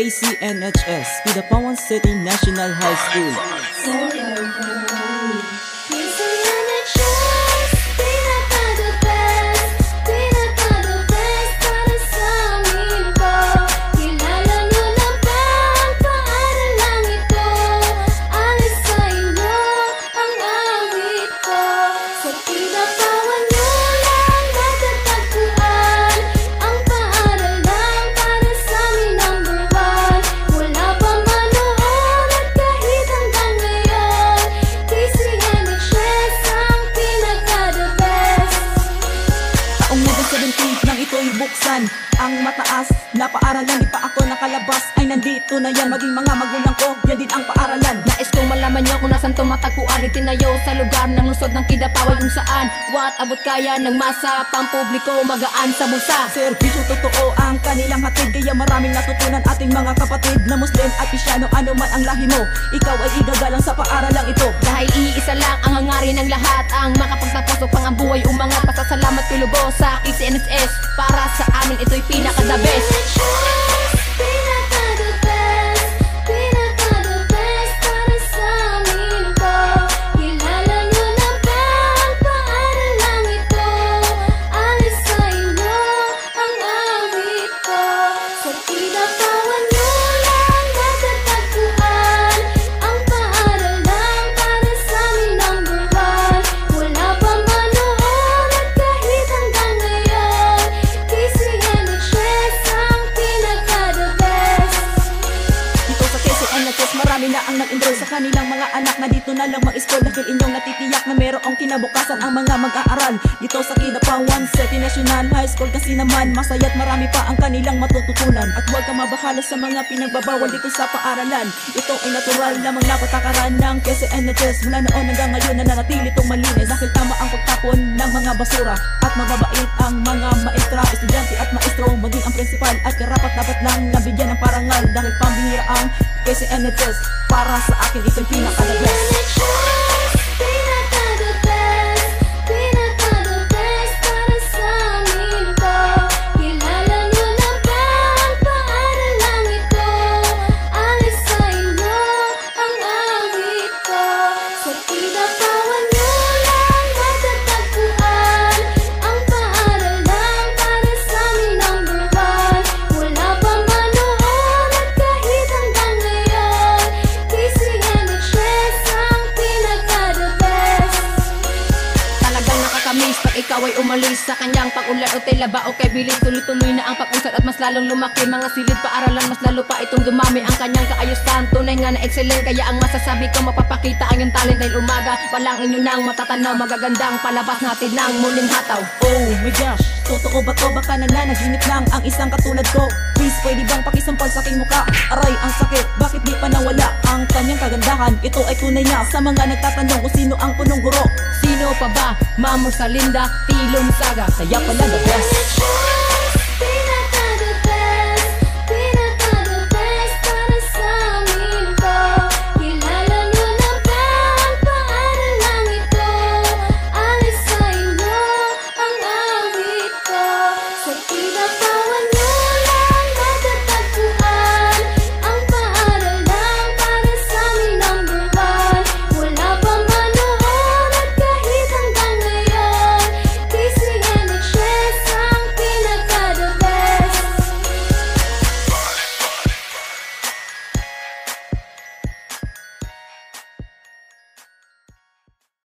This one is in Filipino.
KCNHS, Kidapawan City National High School. Nang ito'y buksan ang mataas na paaralan, di pa ako nakalabas ay nandito na yan. Maging mga magulang ko, yan din ang paaralan. Nais kong malaman nyo kung nasan tumatagpuan. Itinayo sa lugar ng lungsod ng Kidapawan kung saan wat abot kaya ng masa, pampubliko magaan sa bulsa. Serbisyo totoo ang kanilang hatid, kaya maraming natutunan ating mga kapatid na Muslim at Kristyano. Ano man ang lahi mo, ikaw ay igagalang sa paaralang ito. Dahil iisa lang ang hangarin ng lahat, ang makapagtapos upang ang buhay umangat. Pasasalamat ko lubos sa KCNHS, para sa amin ito'y pinaka-the best. Marami na ang nag-enroll sa kanilang mga anak na dito na lang mag-school, dahil inyong natitiyak na merong kinabukasan ang mga mag-aaral dito sa Kidapawan City National High School. Kasi naman masaya't marami pa ang kanilang matututunan, at huwag ka mabahala sa mga pinagbabawal dito sa paaralan. Ito ay natural lamang na patakaran ng KCNHS. Mula noon hanggang ngayon na nanatili itong malinis, dahil tama ang pagtapon ng mga basura at mababait ang mga maestra, estudyante at maestro, maging ang principal at karapat dapat lang nabigyan ng parangal, dahil pambihira ang KCNHS. Para sa akin ito'y pinaka-the best. Pag ikaw ay umalis sa kanyang pag-ulan o tela ba o kay bilis, tuloy-tuloy na ang pag-usad at mas lalong lumaki. Mga silid paaralan, mas lalo pa itong dumami ang kanyang kaayusan. Tunay nga na excellent, kaya ang masasabi ko mapapakita ang iyong talent. Dahil umaga walang inyo nang matatanaw, magagandang palabas natin ng muling hataw. Oh my gosh, totoo ba to? Baka nananaginip lang ang isang katulad ko. Please, pwede bang pakisampal sa aking muka? Aray, ang sakit, bakit di pa nawala ang kanyang kagandahan? Ito ay tunay na sa mga nagtatanong kung sino ang punong guro. Sino pa ba? Mamo Salinda, Tilong Saga, kaya pala the best.